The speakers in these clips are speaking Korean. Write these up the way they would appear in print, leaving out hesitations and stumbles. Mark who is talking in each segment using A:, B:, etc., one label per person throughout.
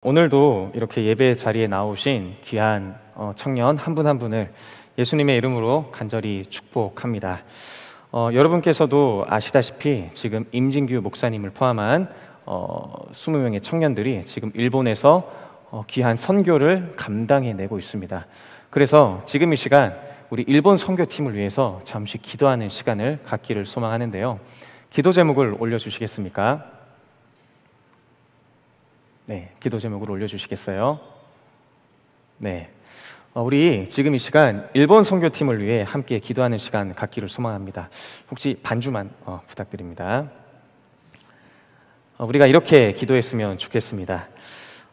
A: 오늘도 이렇게 예배 자리에 나오신 귀한 청년 한 분 한 분을 예수님의 이름으로 간절히 축복합니다. 여러분께서도 아시다시피 지금 임진규 목사님을 포함한 20명의 청년들이 지금 일본에서 귀한 선교를 감당해내고 있습니다. 그래서 지금 이 시간 우리 일본 선교팀을 위해서 잠시 기도하는 시간을 갖기를 소망하는데요. 기도 제목을 올려주시겠습니까? 네, 기도 제목을 올려주시겠어요? 네, 우리 지금 이 시간 일본 선교팀을 위해 함께 기도하는 시간 갖기를 소망합니다. 혹시 반주만 부탁드립니다. 우리가 이렇게 기도했으면 좋겠습니다.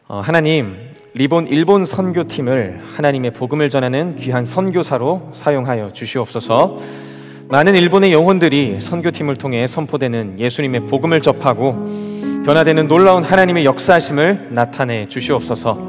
A: 하나님, 일본 선교팀을 하나님의 복음을 전하는 귀한 선교사로 사용하여 주시옵소서. 많은 일본의 영혼들이 선교팀을 통해 선포되는 예수님의 복음을 접하고 변화되는 놀라운 하나님의 역사하심을 나타내 주시옵소서.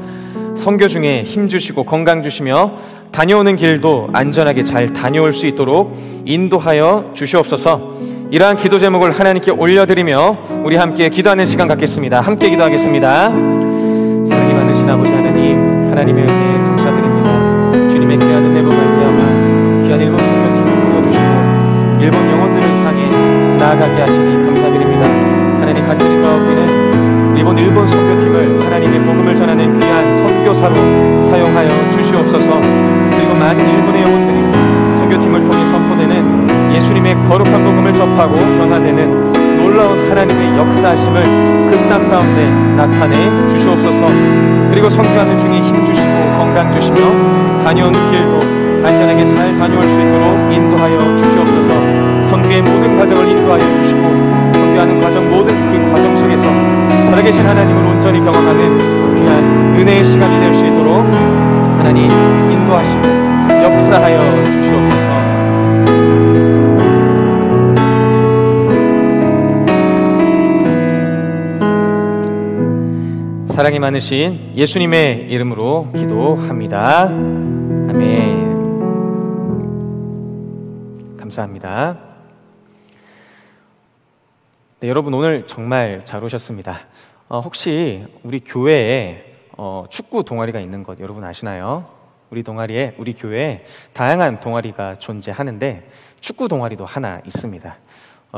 A: 선교 중에 힘 주시고 건강 주시며 다녀오는 길도 안전하게 잘 다녀올 수 있도록 인도하여 주시옵소서. 이러한 기도 제목을 하나님께 올려드리며 우리 함께 기도하는 시간 갖겠습니다. 함께 기도하겠습니다. 사랑이 많으신 아버지 하나님의 은혜에 감사드립니다. 주님의 귀한 은혜로 말미암아 귀한 일본 선교팀을 불러주시고 일본 영혼들을 향해 나아가게 하시니 감사드립니다. 하나님, 간절히 구하옵기는 일본 선교팀을 하나님의 복음을 전하는 귀한 선교사로 사용하여 주시옵소서. 그리고 많은 일본의 영혼들이 선교팀을 통해 선포되는 예수님의 거룩한 복음을 접하고 변화되는 놀라운 하나님의 역사하심을 그 땅 가운데 나타내 주시옵소서. 그리고 선교하는 중에 힘 주시고 건강 주시며 다녀오는 길도 안전하게 잘 다녀올 수 있도록 인도하여 주시옵소서. 선교의 모든 과정을 인도하여 주시고 선교하는 과정, 모든 그 과정 속에서 살아계신 하나님을 온전히 경험하는 귀한 은혜의 시간이 될 수 있도록 하나님 인도하시고 역사하여 주시옵소서. 사랑이 많으신 예수님의 이름으로 기도합니다. 아멘. 감사합니다. 네, 여러분 오늘 정말 잘 오셨습니다. 혹시 우리 교회에 축구 동아리가 있는 것 여러분 아시나요? 우리 교회에 다양한 동아리가 존재하는데 축구 동아리도 하나 있습니다.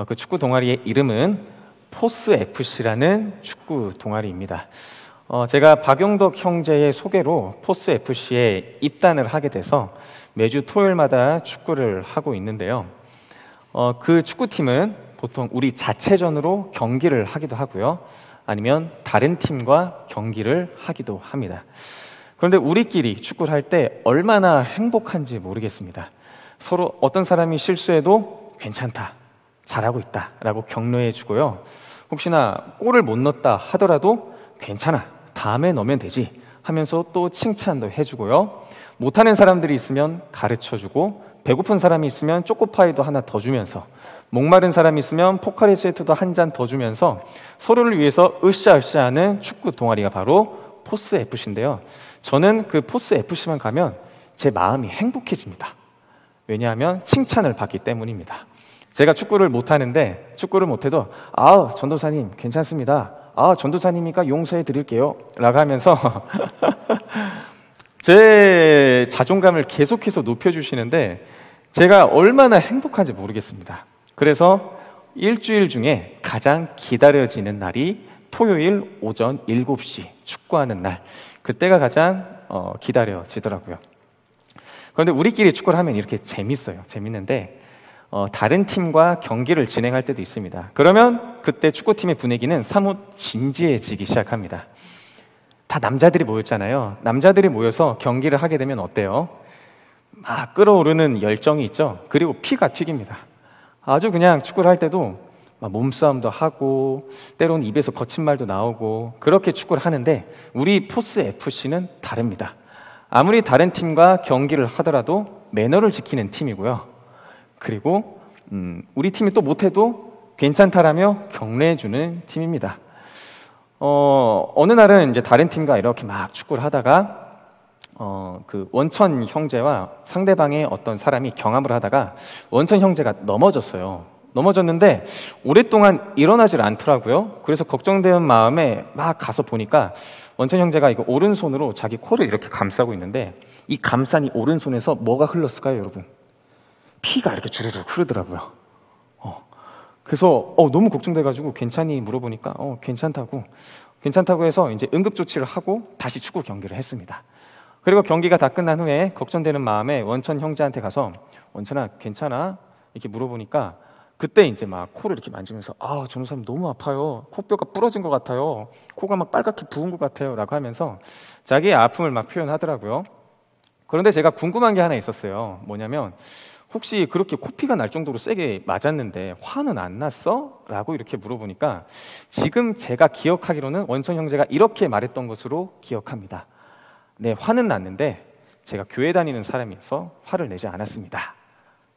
A: 그 축구 동아리의 이름은 포스FC라는 축구 동아리입니다. 제가 박용덕 형제의 소개로 포스FC에 입단을 하게 돼서 매주 토요일마다 축구를 하고 있는데요. 그 축구팀은 보통 우리 자체전으로 경기를 하기도 하고요. 아니면 다른 팀과 경기를 하기도 합니다. 그런데 우리끼리 축구를 할 때 얼마나 행복한지 모르겠습니다. 서로 어떤 사람이 실수해도 괜찮다, 잘하고 있다 라고 격려해 주고요. 혹시나 골을 못 넣었다 하더라도 괜찮아, 다음에 넣으면 되지 하면서 또 칭찬도 해주고요. 못하는 사람들이 있으면 가르쳐주고 배고픈 사람이 있으면 초코파이도 하나 더 주면서 목마른 사람이 있으면 포카리 스웨트도 한 잔 더 주면서 서로를 위해서 으쌰으쌰하는 축구 동아리가 바로 포스FC인데요. 저는 그 포스FC만 가면 제 마음이 행복해집니다. 왜냐하면 칭찬을 받기 때문입니다. 제가 축구를 못하는데 축구를 못해도 전도사님 괜찮습니다. 전도사님이니까 용서해 드릴게요 라고 하면서 제 자존감을 계속해서 높여주시는데 제가 얼마나 행복한지 모르겠습니다. 그래서 일주일 중에 가장 기다려지는 날이 토요일 오전 7시 축구하는 날, 그때가 가장 기다려지더라고요. 그런데 우리끼리 축구를 하면 이렇게 재밌는데 다른 팀과 경기를 진행할 때도 있습니다. 그러면 그때 축구팀의 분위기는 사뭇 진지해지기 시작합니다. 다 남자들이 모였잖아요. 남자들이 모여서 경기를 하게 되면 어때요? 막 끓어오르는 열정이 있죠. 그리고 피가 튀깁니다. 아주 그냥 축구를 할 때도 막 몸싸움도 하고 때로는 입에서 거친 말도 나오고 그렇게 축구를 하는데 우리 포스FC는 다릅니다. 아무리 다른 팀과 경기를 하더라도 매너를 지키는 팀이고요. 그리고 우리 팀이 또 못해도 괜찮다라며 격려해주는 팀입니다. 어느 날은 이제 다른 팀과 이렇게 막 축구를 하다가 그 원천 형제와 상대방의 어떤 사람이 경합을 하다가 원천 형제가 넘어졌어요. 넘어졌는데 오랫동안 일어나질 않더라고요. 그래서 걱정되는 마음에 막 가서 보니까 원천 형제가 이거 오른손으로 자기 코를 이렇게 감싸고 있는데 이 감싼 이 오른손에서 뭐가 흘렀을까요, 여러분? 피가 이렇게 주르륵 흐르더라고요. 그래서 너무 걱정돼가지고 괜찮니 물어보니까 괜찮다고 해서 이제 응급 조치를 하고 다시 축구 경기를 했습니다. 그리고 경기가 다 끝난 후에 걱정되는 마음에 원천 형제한테 가서 원천아 괜찮아? 이렇게 물어보니까 그때 이제 막 코를 이렇게 만지면서 전우사님 너무 아파요. 코뼈가 부러진 것 같아요. 코가 막 빨갛게 부은 것 같아요. 라고 하면서 자기의 아픔을 막 표현하더라고요. 그런데 제가 궁금한 게 하나 있었어요. 뭐냐면 혹시 그렇게 코피가 날 정도로 세게 맞았는데 화는 안 났어? 라고 이렇게 물어보니까 지금 제가 기억하기로는 원천 형제가 이렇게 말했던 것으로 기억합니다. 네, 화는 났는데 제가 교회 다니는 사람이어서 화를 내지 않았습니다.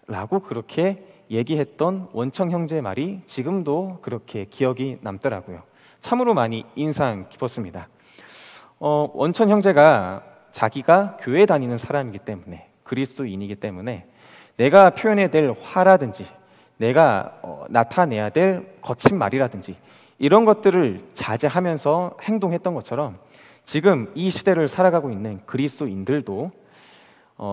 A: 라고 그렇게 얘기했던 원청 형제의 말이 지금도 그렇게 기억이 남더라고요. 참으로 많이 인상 깊었습니다. 원천 형제가 자기가 교회 다니는 사람이기 때문에 그리스도인이기 때문에 내가 표현해야 될 화라든지 내가 나타내야 될 거친 말이라든지 이런 것들을 자제하면서 행동했던 것처럼 지금 이 시대를 살아가고 있는 그리스도인들도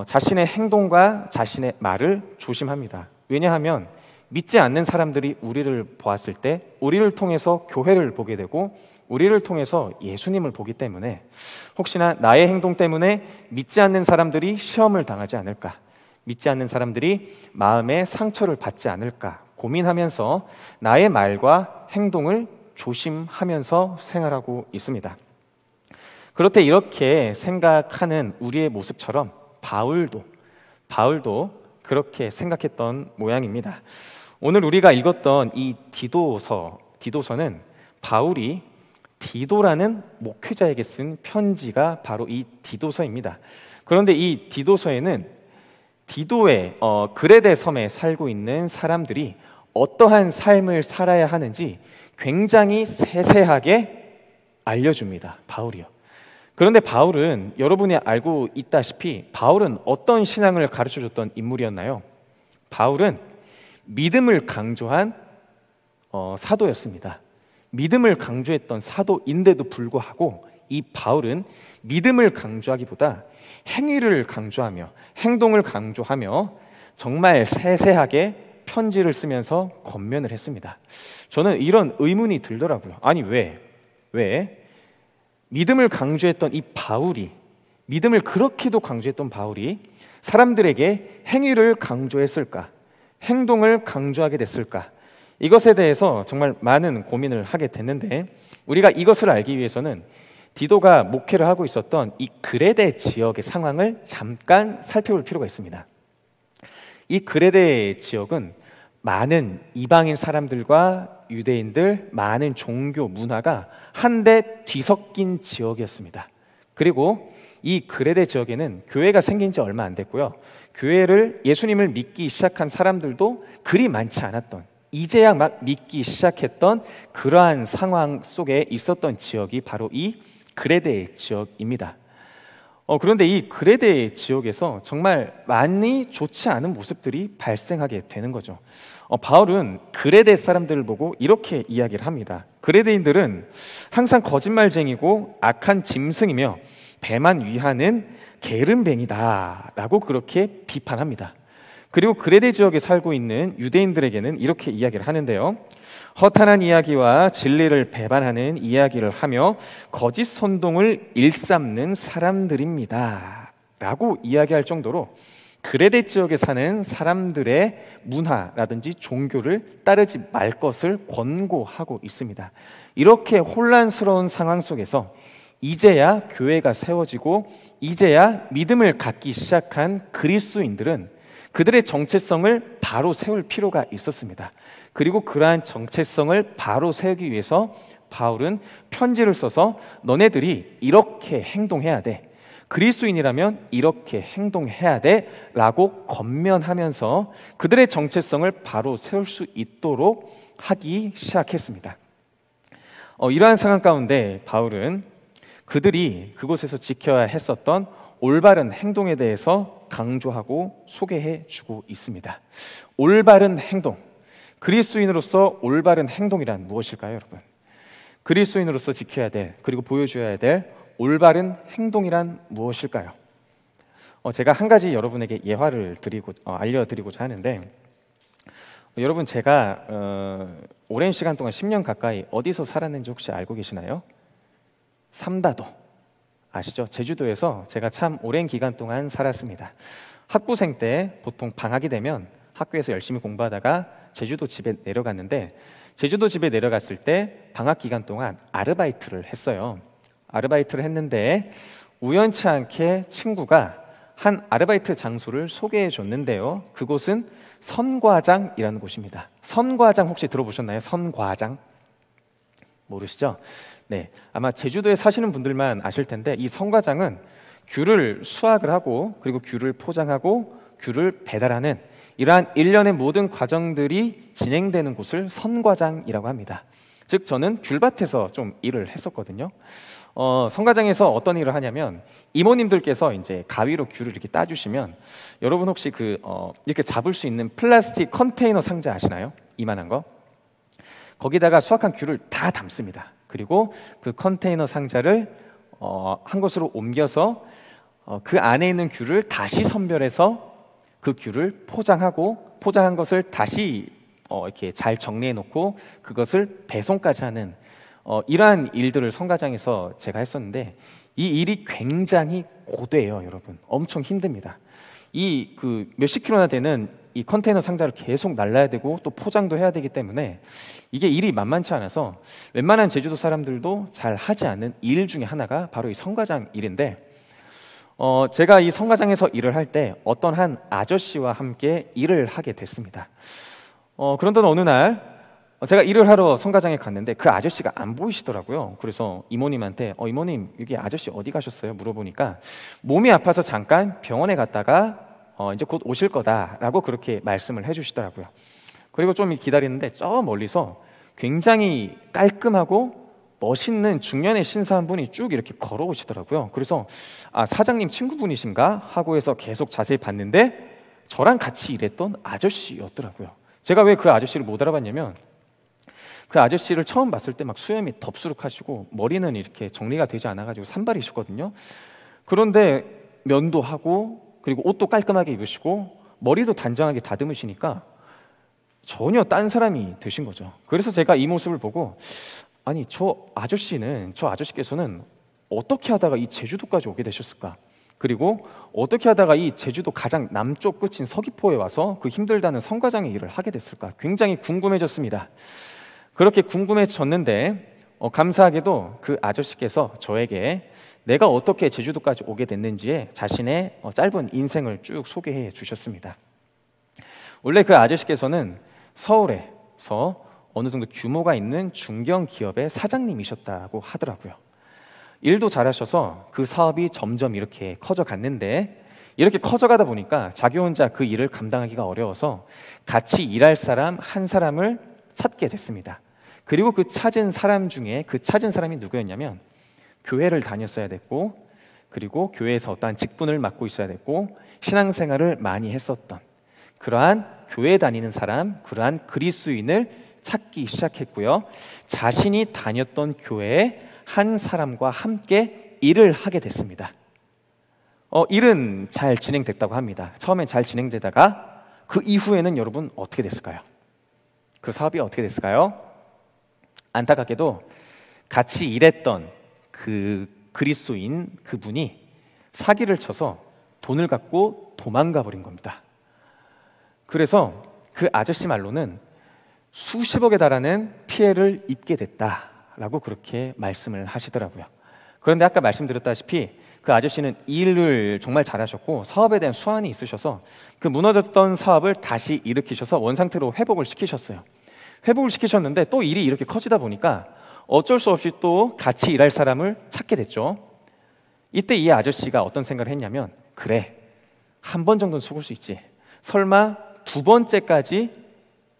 A: 자신의 행동과 자신의 말을 조심합니다. 왜냐하면 믿지 않는 사람들이 우리를 보았을 때 우리를 통해서 교회를 보게 되고 우리를 통해서 예수님을 보기 때문에 혹시나 나의 행동 때문에 믿지 않는 사람들이 시험을 당하지 않을까, 믿지 않는 사람들이 마음에 상처를 받지 않을까 고민하면서 나의 말과 행동을 조심하면서 생활하고 있습니다. 그렇게 이렇게 생각하는 우리의 모습처럼 바울도 그렇게 생각했던 모양입니다. 오늘 우리가 읽었던 이 디도서는 바울이 디도라는 목회자에게 쓴 편지가 바로 이 디도서입니다. 그런데 이 디도서에는 디도의 그레데 섬에 살고 있는 사람들이 어떠한 삶을 살아야 하는지 굉장히 세세하게 알려줍니다. 바울이요. 그런데 바울은 여러분이 알고 있다시피 바울은 어떤 신앙을 가르쳐줬던 인물이었나요? 바울은 믿음을 강조한 사도였습니다. 믿음을 강조했던 사도인데도 불구하고 이 바울은 믿음을 강조하기보다 행위를 강조하며 행동을 강조하며 정말 세세하게 편지를 쓰면서 권면을 했습니다. 저는 이런 의문이 들더라고요. 아니 왜 믿음을 강조했던 이 바울이, 믿음을 그렇게도 강조했던 바울이 사람들에게 행위를 강조했을까? 행동을 강조하게 됐을까? 이것에 대해서 정말 많은 고민을 하게 됐는데 우리가 이것을 알기 위해서는 디도가 목회를 하고 있었던 이 그레데 지역의 상황을 잠깐 살펴볼 필요가 있습니다. 이 그레데 지역은 많은 이방인 사람들과 유대인들, 많은 종교 문화가 한데 뒤섞인 지역이었습니다. 그리고 이 그레데 지역에는 교회가 생긴 지 얼마 안 됐고요. 교회를 예수님을 믿기 시작한 사람들도 그리 많지 않았던, 이제야 막 믿기 시작했던 그러한 상황 속에 있었던 지역이 바로 이 그레데 지역입니다. 그런데 이 그레데 지역에서 정말 많이 좋지 않은 모습들이 발생하게 되는 거죠. 바울은 그레데 사람들을 보고 이렇게 이야기를 합니다. 그레데인들은 항상 거짓말쟁이고 악한 짐승이며 배만 위하는 게으름뱅이다 라고 그렇게 비판합니다. 그리고 그레데 지역에 살고 있는 유대인들에게는 이렇게 이야기를 하는데요. 허탄한 이야기와 진리를 배반하는 이야기를 하며 거짓 선동을 일삼는 사람들입니다 라고 이야기할 정도로 그레데 지역에 사는 사람들의 문화라든지 종교를 따르지 말 것을 권고하고 있습니다. 이렇게 혼란스러운 상황 속에서 이제야 교회가 세워지고 이제야 믿음을 갖기 시작한 그리스도인들은 그들의 정체성을 바로 세울 필요가 있었습니다. 그리고 그러한 정체성을 바로 세우기 위해서 바울은 편지를 써서 너네들이 이렇게 행동해야 돼, 그리스도인이라면 이렇게 행동해야 돼 라고 권면하면서 그들의 정체성을 바로 세울 수 있도록 하기 시작했습니다. 이러한 상황 가운데 바울은 그들이 그곳에서 지켜야 했었던 올바른 행동에 대해서 강조하고 소개해 주고 있습니다. 올바른 행동, 그리스도인으로서 올바른 행동이란 무엇일까요, 여러분? 그리스도인으로서 지켜야 될, 그리고 보여줘야 될 올바른 행동이란 무엇일까요? 제가 한 가지 여러분에게 예화를 알려드리고자 하는데, 여러분 제가 오랜 시간 동안 10년 가까이 어디서 살았는지 혹시 알고 계시나요? 삼다도 아시죠? 제주도에서 제가 참 오랜 기간 동안 살았습니다. 학부생 때 보통 방학이 되면 학교에서 열심히 공부하다가 제주도 집에 내려갔는데, 제주도 집에 내려갔을 때 방학 기간 동안 아르바이트를 했어요. 아르바이트를 했는데 우연치 않게 친구가 한 아르바이트 장소를 소개해 줬는데요, 그곳은 선과장이라는 곳입니다. 선과장 혹시 들어보셨나요? 선과장 모르시죠? 네, 아마 제주도에 사시는 분들만 아실 텐데, 이 선과장은 귤을 수확을 하고 그리고 귤을 포장하고 귤을 배달하는 이러한 일련의 모든 과정들이 진행되는 곳을 선과장이라고 합니다. 즉 저는 귤밭에서 좀 일을 했었거든요. 선과장에서 어떤 일을 하냐면, 이모님들께서 이제 가위로 귤을 이렇게 따주시면, 여러분 혹시 이렇게 잡을 수 있는 플라스틱 컨테이너 상자 아시나요? 이만한 거. 거기다가 수확한 귤을 다 담습니다. 그리고 그 컨테이너 상자를 한 곳으로 옮겨서 그 안에 있는 귤을 다시 선별해서 그 귤을 포장하고, 포장한 것을 다시 이렇게 잘 정리해 놓고 그것을 배송까지 하는 이러한 일들을 선과장에서 제가 했었는데, 이 일이 굉장히 고되해요, 여러분. 엄청 힘듭니다. 이 몇십 킬로나 되는 이 컨테이너 상자를 계속 날라야 되고 또 포장도 해야 되기 때문에 이게 일이 만만치 않아서 웬만한 제주도 사람들도 잘 하지 않는 일 중에 하나가 바로 이 선과장 일인데, 제가 이 선과장에서 일을 할 때 어떤 한 아저씨와 함께 일을 하게 됐습니다. 그런데 어느 날 제가 일을 하러 선과장에 갔는데 그 아저씨가 안 보이시더라고요. 그래서 이모님한테 이모님, 여기 아저씨 어디 가셨어요? 물어보니까 몸이 아파서 잠깐 병원에 갔다가 이제 곧 오실 거다라고 그렇게 말씀을 해주시더라고요. 그리고 좀 기다리는데 저 멀리서 굉장히 깔끔하고 멋있는 중년의 신사 한 분이 쭉 이렇게 걸어오시더라고요. 그래서 사장님 친구분이신가 하고 해서 계속 자세히 봤는데 저랑 같이 일했던 아저씨였더라고요. 제가 왜 그 아저씨를 못 알아봤냐면, 그 아저씨를 처음 봤을 때 막 수염이 덥수룩하시고 머리는 이렇게 정리가 되지 않아가지고 산발이셨거든요. 그런데 면도 하고 그리고 옷도 깔끔하게 입으시고 머리도 단정하게 다듬으시니까 전혀 딴 사람이 되신 거죠. 그래서 제가 이 모습을 보고, 아니 저 아저씨께서는 어떻게 하다가 이 제주도까지 오게 되셨을까? 그리고 어떻게 하다가 이 제주도 가장 남쪽 끝인 서귀포에 와서 그 힘들다는 선과장의 일을 하게 됐을까? 굉장히 궁금해졌습니다. 그렇게 궁금해졌는데 감사하게도 그 아저씨께서 저에게 내가 어떻게 제주도까지 오게 됐는지에 자신의 짧은 인생을 쭉 소개해 주셨습니다. 원래 그 아저씨께서는 서울에서 어느 정도 규모가 있는 중견기업의 사장님이셨다고 하더라고요. 일도 잘하셔서 그 사업이 점점 이렇게 커져갔는데, 이렇게 커져가다 보니까 자기 혼자 그 일을 감당하기가 어려워서 같이 일할 사람 한 사람을 찾게 됐습니다. 그리고 그 찾은 사람이 누구였냐면, 교회를 다녔어야 됐고, 그리고 교회에서 어떠한 직분을 맡고 있어야 됐고, 신앙생활을 많이 했었던 그러한 교회 다니는 사람, 그러한 그리스도인을 찾기 시작했고요. 자신이 다녔던 교회의 한 사람과 함께 일을 하게 됐습니다. 일은 잘 진행됐다고 합니다. 처음엔 잘 진행되다가 그 이후에는 여러분 어떻게 됐을까요? 그 사업이 어떻게 됐을까요? 안타깝게도 같이 일했던 그 그리스도인 그분이 사기를 쳐서 돈을 갖고 도망가 버린 겁니다. 그래서 그 아저씨 말로는 수십억에 달하는 피해를 입게 됐다라고 그렇게 말씀을 하시더라고요. 그런데 아까 말씀드렸다시피 그 아저씨는 일을 정말 잘하셨고 사업에 대한 수완이 있으셔서 그 무너졌던 사업을 다시 일으키셔서 원상태로 회복을 시키셨어요. 회복을 시키셨는데 또 일이 이렇게 커지다 보니까 어쩔 수 없이 또 같이 일할 사람을 찾게 됐죠. 이때 이 아저씨가 어떤 생각을 했냐면, 그래, 한 번 정도는 속을 수 있지, 설마 두 번째까지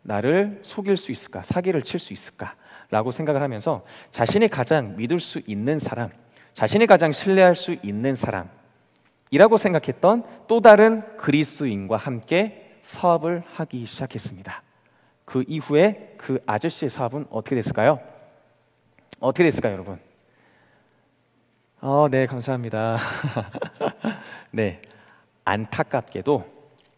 A: 나를 속일 수 있을까, 사기를 칠 수 있을까 라고 생각을 하면서 자신이 가장 믿을 수 있는 사람, 자신이 가장 신뢰할 수 있는 사람이라고 생각했던 또 다른 그리스도인과 함께 사업을 하기 시작했습니다. 그 이후에 그 아저씨의 사업은 어떻게 됐을까요? 어떻게 됐을까요, 여러분? 네, 감사합니다. 네, 안타깝게도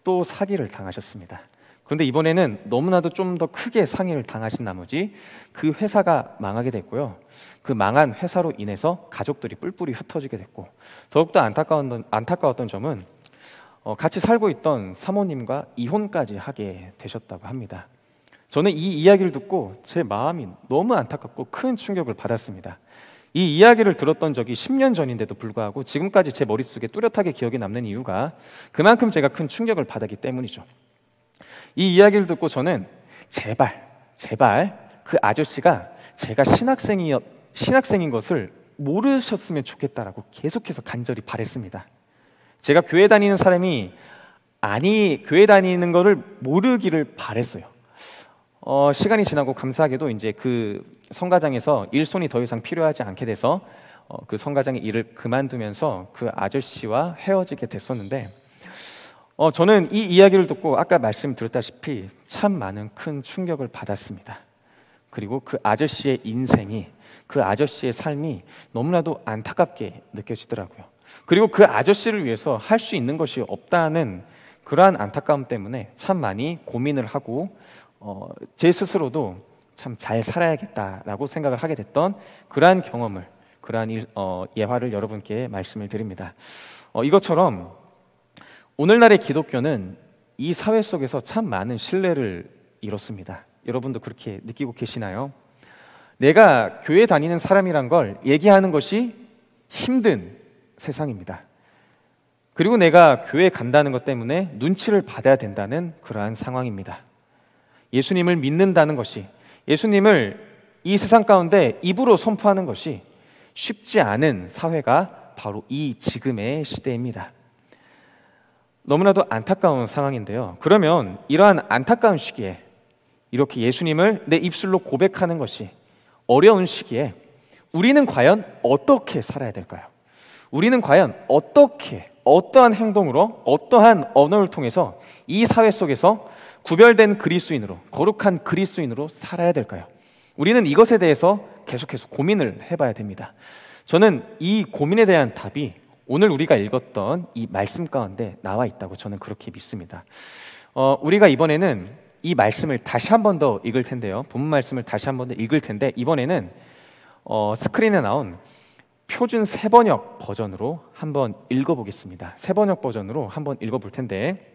A: 또 사기를 당하셨습니다. 그런데 이번에는 너무나도 좀 더 크게 상해를 당하신 나머지 그 회사가 망하게 됐고요. 그 망한 회사로 인해서 가족들이 뿔뿔이 흩어지게 됐고, 더욱더 안타까웠던 점은 같이 살고 있던 사모님과 이혼까지 하게 되셨다고 합니다. 저는 이 이야기를 듣고 제 마음이 너무 안타깝고 큰 충격을 받았습니다. 이 이야기를 들었던 적이 10년 전인데도 불구하고 지금까지 제 머릿속에 뚜렷하게 기억이 남는 이유가 그만큼 제가 큰 충격을 받았기 때문이죠. 이 이야기를 듣고 저는 제발 그 아저씨가 제가 신학생인 것을 모르셨으면 좋겠다라고 계속해서 간절히 바랬습니다. 제가 교회 다니는 사람이 교회 다니는 것을 모르기를 바랬어요. 시간이 지나고 감사하게도 이제 그 성가장에서 일손이 더 이상 필요하지 않게 돼서 그 성가장의 일을 그만두면서 그 아저씨와 헤어지게 됐었는데, 저는 이 이야기를 듣고 아까 말씀드렸다시피 참 많은 큰 충격을 받았습니다. 그리고 그 아저씨의 인생이, 그 아저씨의 삶이 너무나도 안타깝게 느껴지더라고요. 그리고 그 아저씨를 위해서 할 수 있는 것이 없다는 그러한 안타까움 때문에 참 많이 고민을 하고 제 스스로도 참 잘 살아야겠다라고 생각을 하게 됐던 그러한 경험을, 그러한 예화를 여러분께 말씀을 드립니다. 이것처럼 오늘날의 기독교는 이 사회 속에서 참 많은 신뢰를 잃었습니다. 여러분도 그렇게 느끼고 계시나요? 내가 교회 다니는 사람이란 걸 얘기하는 것이 힘든 세상입니다. 그리고 내가 교회 간다는 것 때문에 눈치를 받아야 된다는 그러한 상황입니다. 예수님을 믿는다는 것이, 예수님을 이 세상 가운데 입으로 선포하는 것이 쉽지 않은 사회가 바로 이 지금의 시대입니다. 너무나도 안타까운 상황인데요. 그러면 이러한 안타까운 시기에 이렇게 예수님을 내 입술로 고백하는 것이 어려운 시기에 우리는 과연 어떻게 살아야 될까요? 우리는 과연 어떠한 행동으로, 어떠한 언어를 통해서 이 사회 속에서 구별된 그리스도인으로, 거룩한 그리스도인으로 살아야 될까요? 우리는 이것에 대해서 계속해서 고민을 해봐야 됩니다. 저는 이 고민에 대한 답이 오늘 우리가 읽었던 이 말씀 가운데 나와 있다고 저는 그렇게 믿습니다. 우리가 이번에는 이 말씀을 다시 한 번 더 읽을 텐데요. 본문 말씀을 다시 한 번 더 읽을 텐데, 이번에는 스크린에 나온 표준 세번역 버전으로 한번 읽어보겠습니다. 세번역 버전으로 한번 읽어볼 텐데,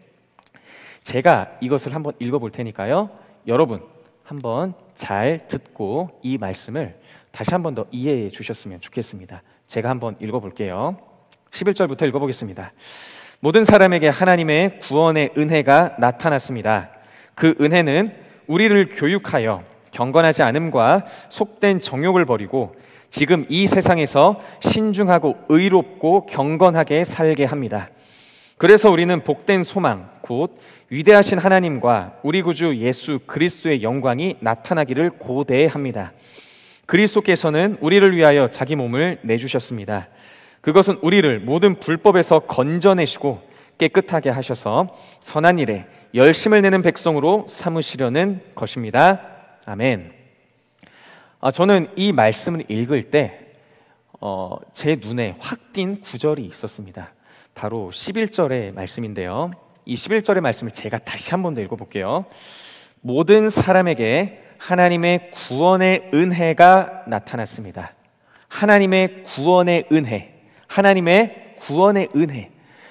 A: 제가 이것을 한번 읽어볼 테니까요, 여러분 한번 잘 듣고 이 말씀을 다시 한 번 더 이해해 주셨으면 좋겠습니다. 제가 한번 읽어볼게요. 11절부터 읽어보겠습니다. 모든 사람에게 하나님의 구원의 은혜가 나타났습니다. 그 은혜는 우리를 교육하여 경건하지 않음과 속된 정욕을 버리고 지금 이 세상에서 신중하고 의롭고 경건하게 살게 합니다. 그래서 우리는 복된 소망, 곧 위대하신 하나님과 우리 구주 예수 그리스도의 영광이 나타나기를 고대합니다. 그리스도께서는 우리를 위하여 자기 몸을 내주셨습니다. 그것은 우리를 모든 불법에서 건져내시고 깨끗하게 하셔서 선한 일에 열심을 내는 백성으로 삼으시려는 것입니다. 아멘. 저는 이 말씀을 읽을 때 제 눈에 확 띈 구절이 있었습니다. 바로 11절의 말씀인데요. 이 11절의 말씀을 제가 다시 한 번 더 읽어볼게요. 모든 사람에게 하나님의 구원의 은혜가 나타났습니다. 하나님의 구원의 은혜, 하나님의 구원의 은혜.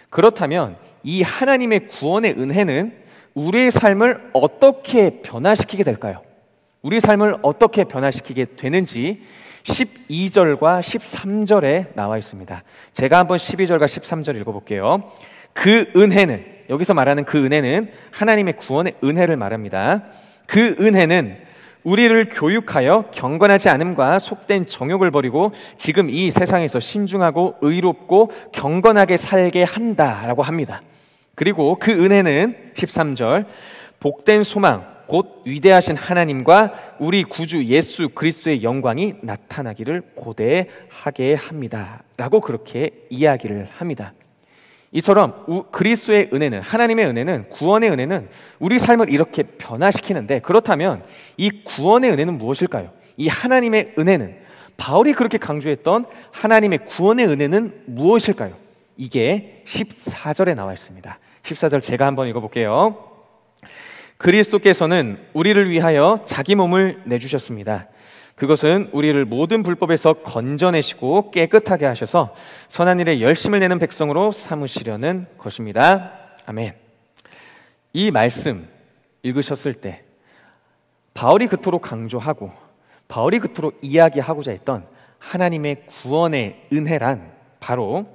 A: 그렇다면 이 하나님의 구원의 은혜는 우리의 삶을 어떻게 변화시키게 될까요? 우리 삶을 어떻게 변화시키게 되는지 12절과 13절에 나와 있습니다. 제가 한번 12절과 13절 읽어볼게요. 그 은혜는, 여기서 말하는 그 은혜는 하나님의 구원의 은혜를 말합니다. 그 은혜는 우리를 교육하여 경건하지 않음과 속된 정욕을 버리고 지금 이 세상에서 신중하고 의롭고 경건하게 살게 한다라고 합니다. 그리고 그 은혜는 13절, 복된 소망, 곧 위대하신 하나님과 우리 구주 예수 그리스도의 영광이 나타나기를 고대하게 합니다 라고 그렇게 이야기를 합니다. 이처럼 그리스도의 은혜는, 하나님의 은혜는, 구원의 은혜는 우리 삶을 이렇게 변화시키는데, 그렇다면 이 구원의 은혜는 무엇일까요? 이 하나님의 은혜는 바울이 그렇게 강조했던 하나님의 구원의 은혜는 무엇일까요? 이게 14절에 나와 있습니다. 14절 제가 한번 읽어볼게요. 그리스도께서는 우리를 위하여 자기 몸을 내주셨습니다. 그것은 우리를 모든 불법에서 건져내시고 깨끗하게 하셔서 선한 일에 열심을 내는 백성으로 삼으시려는 것입니다. 아멘. 이 말씀 읽으셨을 때 바울이 그토록 강조하고 바울이 그토록 이야기하고자 했던 하나님의 구원의 은혜란 바로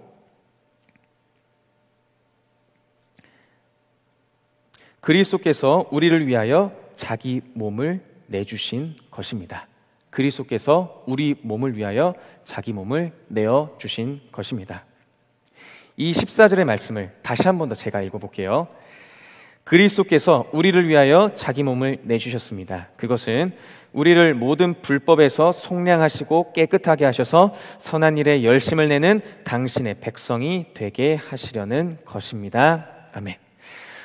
A: 그리스도께서 우리를 위하여 자기 몸을 내주신 것입니다. 그리스도께서 우리 몸을 위하여 자기 몸을 내어주신 것입니다. 이 14절의 말씀을 다시 한 번 더 제가 읽어볼게요. 그리스도께서 우리를 위하여 자기 몸을 내주셨습니다. 그것은 우리를 모든 불법에서 속량하시고 깨끗하게 하셔서 선한 일에 열심을 내는 당신의 백성이 되게 하시려는 것입니다. 아멘.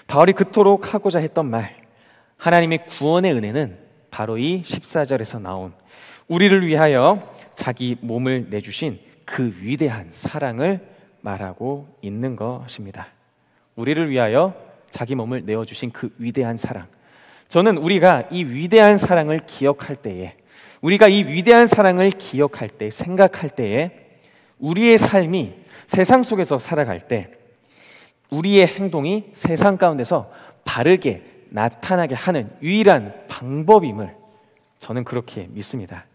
A: 바울이 그토록 하고자 했던 말, 하나님의 구원의 은혜는 바로 이 14절에서 나온 우리를 위하여 자기 몸을 내주신 그 위대한 사랑을 말하고 있는 것입니다. 우리를 위하여 자기 몸을 내어주신 그 위대한 사랑. 저는 우리가 이 위대한 사랑을 기억할 때에, 우리가 이 위대한 사랑을 기억할 때, 생각할 때에 우리의 삶이 세상 속에서 살아갈 때 우리의 행동이 세상 가운데서 바르게 나타나게 하는 유일한 방법임을 저는 그렇게 믿습니다.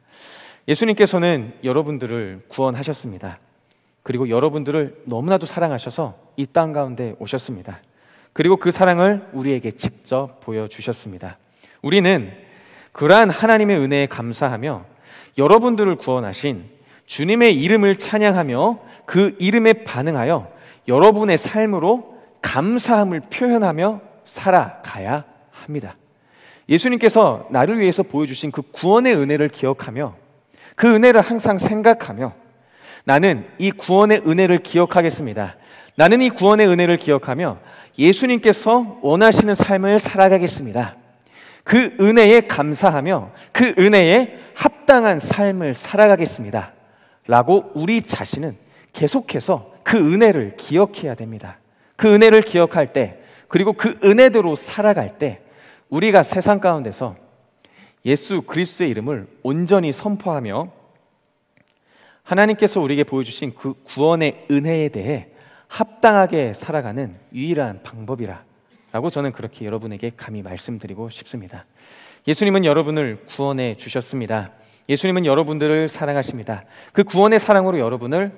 A: 예수님께서는 여러분들을 구원하셨습니다. 그리고 여러분들을 너무나도 사랑하셔서 이 땅 가운데 오셨습니다. 그리고 그 사랑을 우리에게 직접 보여주셨습니다. 우리는 그러한 하나님의 은혜에 감사하며 여러분들을 구원하신 주님의 이름을 찬양하며 그 이름에 반응하여 여러분의 삶으로 감사함을 표현하며 살아가야 합니다. 예수님께서 나를 위해서 보여주신 그 구원의 은혜를 기억하며 그 은혜를 항상 생각하며 나는 이 구원의 은혜를 기억하겠습니다. 나는 이 구원의 은혜를 기억하며 예수님께서 원하시는 삶을 살아가겠습니다. 그 은혜에 감사하며 그 은혜에 합당한 삶을 살아가겠습니다. 라고 우리 자신은 계속해서 그 은혜를 기억해야 됩니다. 그 은혜를 기억할 때, 그리고 그 은혜대로 살아갈 때 우리가 세상 가운데서 예수 그리스도의 이름을 온전히 선포하며 하나님께서 우리에게 보여주신 그 구원의 은혜에 대해 합당하게 살아가는 유일한 방법이라고 저는 그렇게 여러분에게 감히 말씀드리고 싶습니다. 예수님은 여러분을 구원해 주셨습니다. 예수님은 여러분들을 사랑하십니다. 그 구원의 사랑으로 여러분을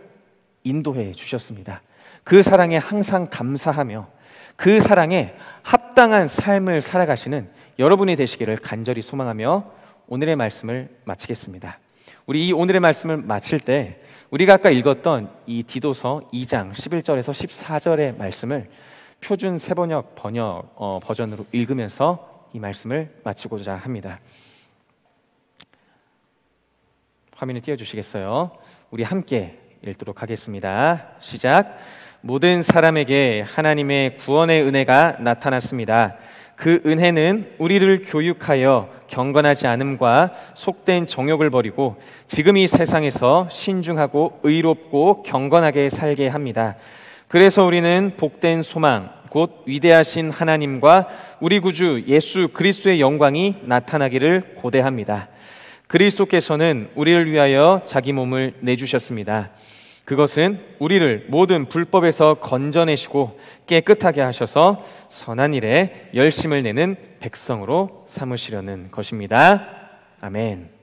A: 인도해 주셨습니다. 그 사랑에 항상 감사하며 그 사랑에 합당한 삶을 살아가시는 여러분이 되시기를 간절히 소망하며 오늘의 말씀을 마치겠습니다. 우리 이 오늘의 말씀을 마칠 때 우리가 아까 읽었던 이 디도서 2장 11절에서 14절의 말씀을 표준 세번역 버전으로 읽으면서 이 말씀을 마치고자 합니다. 화면에 띄워주시겠어요? 우리 함께 읽도록 하겠습니다. 시작. 모든 사람에게 하나님의 구원의 은혜가 나타났습니다. 그 은혜는 우리를 교육하여 경건하지 않음과 속된 정욕을 버리고 지금 이 세상에서 신중하고 의롭고 경건하게 살게 합니다. 그래서 우리는 복된 소망, 곧 위대하신 하나님과 우리 구주 예수 그리스도의 영광이 나타나기를 고대합니다. 그리스도께서는 우리를 위하여 자기 몸을 내주셨습니다. 그것은 우리를 모든 불법에서 건져내시고 깨끗하게 하셔서 선한 일에 열심을 내는 백성으로 삼으시려는 것입니다. 아멘.